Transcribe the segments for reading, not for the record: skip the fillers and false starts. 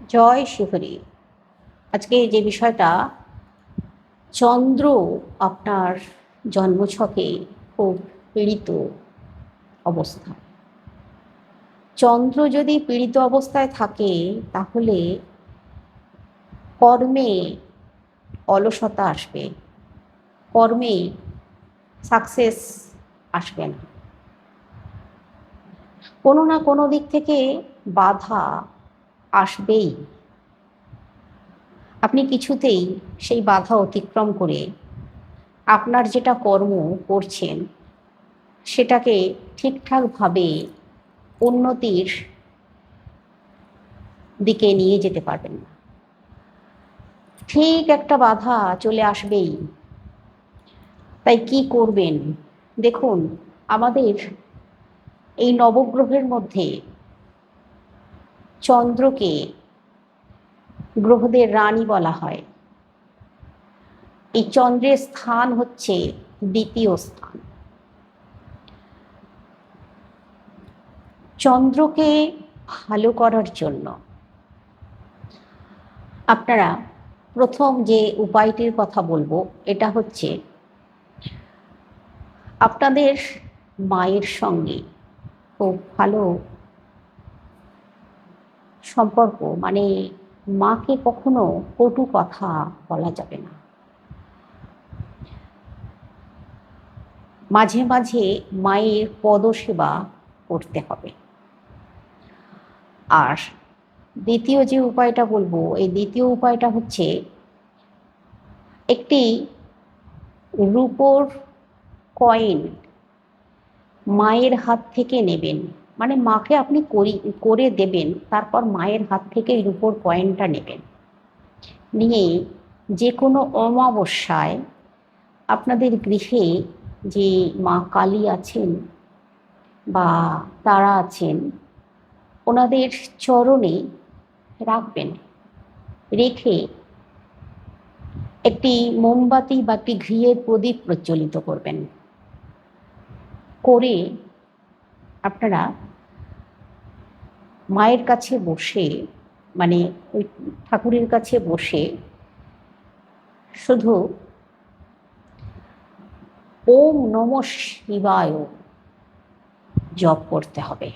জয় শিহরি। আজকে যে বিষয়টা, চন্দ্র আপনার জন্মছকে খুব পীড়িত অবস্থা। চন্দ্র যদি পীড়িত অবস্থায় থাকে তাহলে কর্মে অলসতা আসবে, কর্মে সাকসেস আসবে না। কোনো না কোনো দিক থেকে বাধা আসবেই। আপনি কিছুতেই সেই বাধা অতিক্রম করে আপনার যেটা কর্ম করছেন সেটাকে ঠিকঠাকভাবে উন্নতির দিকে নিয়ে যেতে পারবেন না। ঠিক একটা বাধা চলে আসবেই। তাই কি করবেন? দেখুন, আমাদের এই নবগ্রহের মধ্যে চন্দ্রকে গ্রহদের রানী বলা হয়। এই চন্দ্রের স্থান হচ্ছে দ্বিতীয় স্থান। চন্দ্রকে ভালো করার জন্য আপনারা প্রথম যে উপায়টির কথা বলবো এটা হচ্ছে আপনাদের মায়ের সঙ্গে খুব ভালো সম্পর্ক, মানে মাকে কখনো কটু কথা বলা যাবে না। মাঝে মাঝে মায়ের পদসেবা করতে হবে। আর দ্বিতীয় যে উপায়টা বলবো, এই দ্বিতীয় উপায়টা হচ্ছে একটি রূপোর কয়েন মায়ের হাত থেকে নেবেন। মানে মাকে আপনি করে দেবেন, তারপর মায়ের হাত থেকে এই রূপোর কয়েনটা নেবেন। নিয়ে যে কোনো অমাবস্যায় আপনাদের গৃহে যে মা কালী আছেন বা তারা আছেন, ওনাদের চরণে রাখবেন। রেখে একটি মোমবাতি বা একটি ঘিয়ের প্রদীপ প্রজ্বলিত করবেন। করে আপনারা মায়ের কাছে বসে, মানে ওই ঠাকুরের কাছে বসে শুধু ওম নমঃ শিবায় জপ করতে হবে।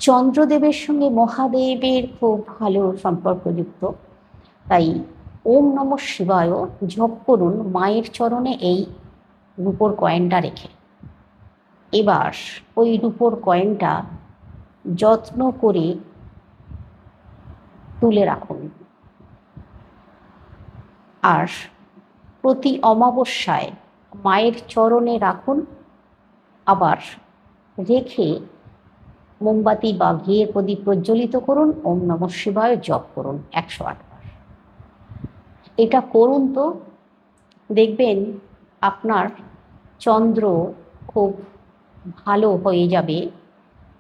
চন্দ্রদেবের সঙ্গে মহাদেবের খুব ভালো সম্পর্কযুক্ত, তাই ওম নমঃ শিবায় জপ করুন মায়ের চরণে এই রূপোর কয়েনটা রেখে। এবার ওই রূপোর কয়েনটা যত্ন করে তুলে রাখুন। আর প্রতি অমাবস্যায় মায়ের চরণে রাখুন। আবার রেখে মোমবাতি বা ঘিয়ের প্রদীপ প্রজ্বলিত করুন, ওম নমঃ শিবায় জপ করুন 108 বার। এটা করুন তো, দেখবেন আপনার চন্দ্র খুব ভালো হয়ে যাবে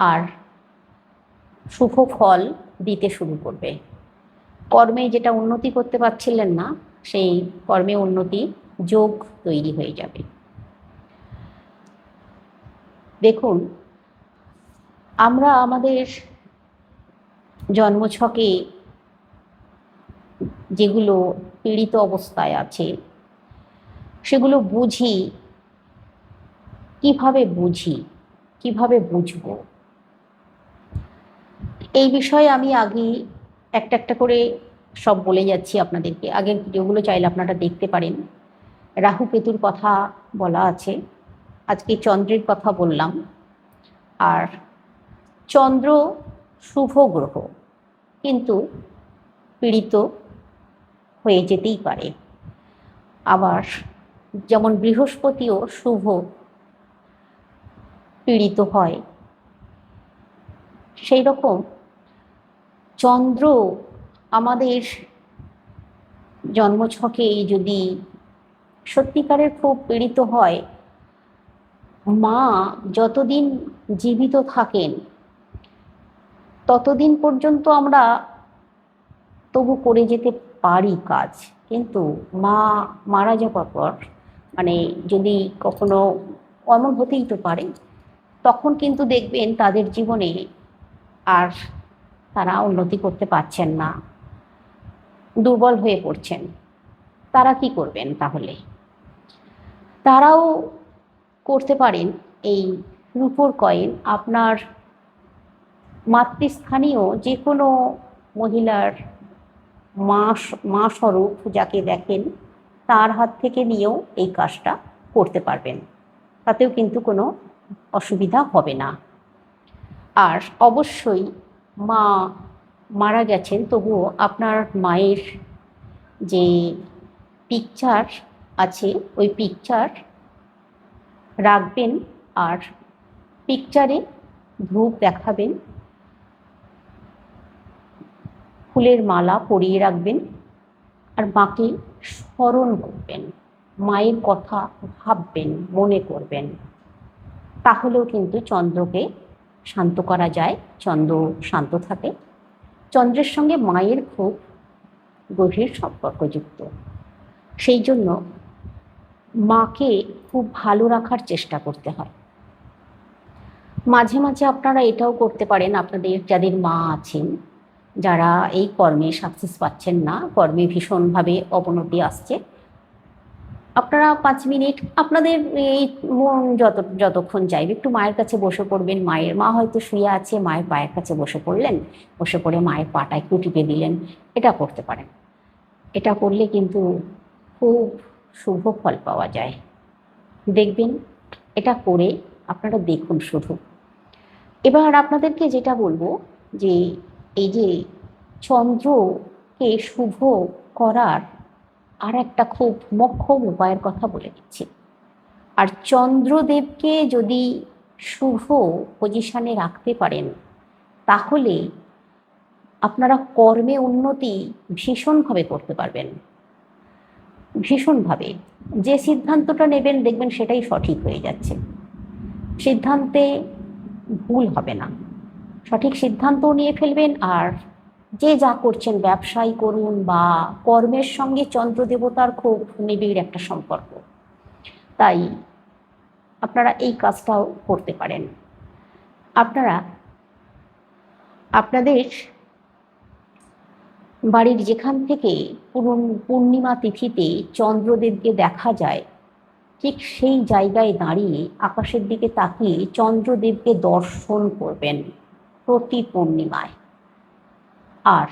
আর শুভ ফল দিতে শুরু করবে। কর্মে যেটা উন্নতি করতে পারছিলেন না, সেই কর্মে উন্নতি যোগ তৈরি হয়ে যাবে। দেখুন, আমরা আমাদের জন্মছকে যেগুলো পীড়িত অবস্থায় আছে সেগুলো বুঝি কিভাবে বুঝবো, এই বিষয়ে আমি আগে একটা একটা করে সব বলে যাচ্ছি আপনাদেরকে। আগের ভিডিওগুলো চাইলে আপনারা দেখতে পারেন। রাহু কেতুর কথা বলা আছে, আজকে চন্দ্রের কথা বললাম। আর চন্দ্র শুভ গ্রহ, কিন্তু পীড়িত হয়ে যেতেই পারে। আবার যেমন বৃহস্পতিও শুভ, পীড়িত হয়, সেই রকম চন্দ্র আমাদের জন্মছকে যদি সত্যিকারের খুব পীড়িত হয়, মা যতদিন জীবিত থাকেন ততদিন পর্যন্ত আমরা তবু করে যেতে পারি কাজ। কিন্তু মা মারা যাবার পর, মানে যদি কখনো এমন হতেই তো পারে, তখন কিন্তু দেখবেন তাদের জীবনে আর তারা উন্নতি করতে পারছেন না, দুর্বল হয়ে পড়ছেন, তারা কি করবেন তাহলে? তারাও করতে পারেন এই রূপোর কয়েন আপনার মাতৃস্থানীয় যে কোনো মহিলার মা স্বরূপ যাকে দেখেন তার হাত থেকে নিয়েও এই কাজটা করতে পারবেন, তাতেও কিন্তু কোনো অসুবিধা হবে না। আর অবশ্যই মা মারা গেছেন, তবুও আপনার মায়ের যে পিকচার আছে ওই পিকচার রাখবেন, আর পিকচারে ধূপ দেখাবেন, ফুলের মালা পরিয়ে রাখবেন, আর মাকে স্মরণ করবেন, মায়ের কথা ভাববেন, মনে করবেন। তাহলেও কিন্তু চন্দ্রকে শান্ত করা যায়, চন্দ্র শান্ত থাকে। চন্দ্রের সঙ্গে মায়ের খুব গভীর সম্পর্কযুক্ত, সেই জন্য মাকে খুব ভালো রাখার চেষ্টা করতে হয়। মাঝে মাঝে আপনারা এটাও করতে পারেন, আপনাদের যাদের মা আছেন, যারা এই কর্মে সাকসেস পাচ্ছেন না, কর্মে ভীষণভাবে অবনতি আসছে, আপনারা 5 মিনিট আপনাদের এই মন যতক্ষণ চাইবে একটু মায়ের কাছে বসে পড়বেন। মা হয়তো শুয়ে আছে, মায়ের পায়ের কাছে বসে পড়লেন, বসে পড়ে মায়ের পাটা একটু টিপে দিলেন, এটা করতে পারেন। এটা করলে কিন্তু খুব শুভ ফল পাওয়া যায়, দেখবেন। এটা করে আপনারা দেখুন শুধু। এবার আপনাদেরকে যেটা বলবো যে এই যে চন্দ্রকে শুভ করার আর একটা খুব মোক্ষম উপায়ের কথা বলে দিচ্ছি। আর চন্দ্রদেবকে যদি শুভ পজিশনে রাখতে পারেন তাহলে আপনারা কর্মে উন্নতি ভীষণভাবে করতে পারবেন, ভীষণভাবে। যে সিদ্ধান্তটা নেবেন দেখবেন সেটাই সঠিক হয়ে যাচ্ছে, সিদ্ধান্তে ভুল হবে না, সঠিক সিদ্ধান্তও নিয়ে ফেলবেন। আর যে যা করছেন, ব্যবসায় করুন বা কর্মের সঙ্গে চন্দ্র দেবতার খুব নিবিড় একটা সম্পর্ক, তাই আপনারা এই কাজটাও করতে পারেন। আপনারা আপনাদের বাড়ির যেখান থেকে পূর্ণিমা তিথিতে চন্দ্রদেবকে দেখা যায় ঠিক সেই জায়গায় দাঁড়িয়ে আকাশের দিকে তাকিয়ে চন্দ্রদেবকে দর্শন করবেন প্রতি পূর্ণিমায়। আর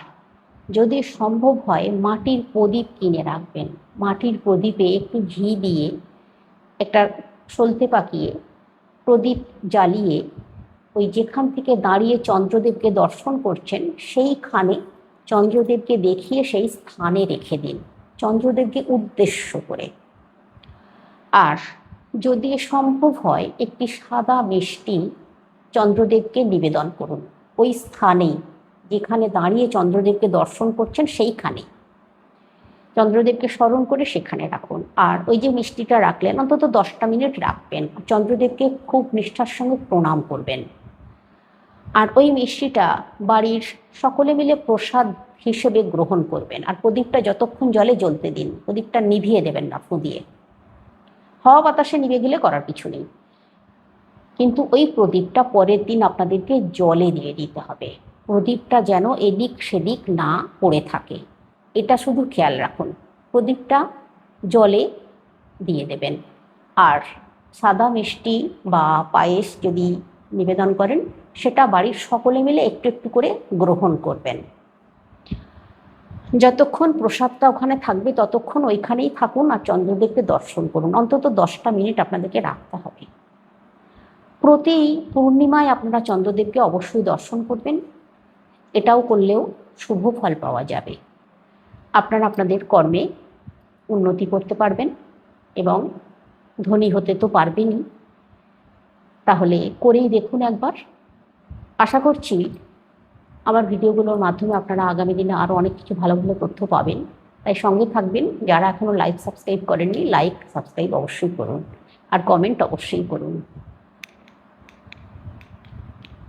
যদি সম্ভব হয় মাটির প্রদীপ কিনে রাখবেন, মাটির প্রদীপে একটু ঘি দিয়ে একটা সলতে পাকিয়ে প্রদীপ জ্বালিয়ে ওই যেখান থেকে দাঁড়িয়ে চন্দ্রদেবকে দর্শন করছেন সেইখানে চন্দ্রদেবকে দেখিয়ে সেই স্থানে রেখে দিন, চন্দ্রদেবকে উদ্দেশ্য করে। আর যদি সম্ভব হয় একটি সাদা মিষ্টি চন্দ্রদেবকে নিবেদন করুন, ওই স্থানেই যেখানে দাঁড়িয়ে চন্দ্রদেবকে দর্শন করছেন সেইখানে চন্দ্রদেবকে স্মরণ করে সেখানে রাখুন। আর ওই যে মিষ্টিটা রাখলেন অন্তত 10টা মিনিট রাখবেন, চন্দ্রদেবকে খুব নিষ্ঠার সঙ্গে প্রণাম করবেন। আর ওই মিষ্টিটা বাড়ির সকলে মিলে প্রসাদ হিসেবে গ্রহণ করবেন। আর প্রদীপটা যতক্ষণ জলে জ্বলতে দিন, প্রদীপটা নিভিয়ে দেবেন না ফু দিয়ে, হাওয়া বাতাসে নিভে গেলে করার কিছু নেই, কিন্তু ওই প্রদীপটা পরের দিন আপনাদেরকে জলে দিয়ে দিতে হবে। প্রদীপটা যেন এদিক সেদিক না পড়ে থাকে, এটা শুধু খেয়াল রাখুন। প্রদীপটা জলে দিয়ে দেবেন। আর সাদা মিষ্টি বা পায়েস যদি নিবেদন করেন সেটা বাড়ির সকলে মিলে একটু একটু করে গ্রহণ করবেন। যতক্ষণ প্রসাদটা ওখানে থাকবে ততক্ষণ ওইখানেই থাকুন আর চন্দ্রদেবকে দর্শন করুন। অন্তত 10টা মিনিট আপনাদেরকে রাখতে হবে। প্রতি পূর্ণিমায় আপনারা চন্দ্রদেবকে অবশ্যই দর্শন করবেন, এটাও করলেও শুভ ফল পাওয়া যাবে। আপনারা আপনাদের কর্মে উন্নতি করতে পারবেন এবং ধনী হতে তো পারবেনই। তাহলে করেই দেখুন একবার। আশা করছি আমার ভিডিওগুলোর মাধ্যমে আপনারা আগামী দিনে আরও অনেক কিছু ভালো ভালো তথ্য পাবেন, তাই সঙ্গে থাকবেন। যারা এখনও লাইক সাবস্ক্রাইব করেননি, লাইক সাবস্ক্রাইব অবশ্যই করুন আর কমেন্ট অবশ্যই করুন।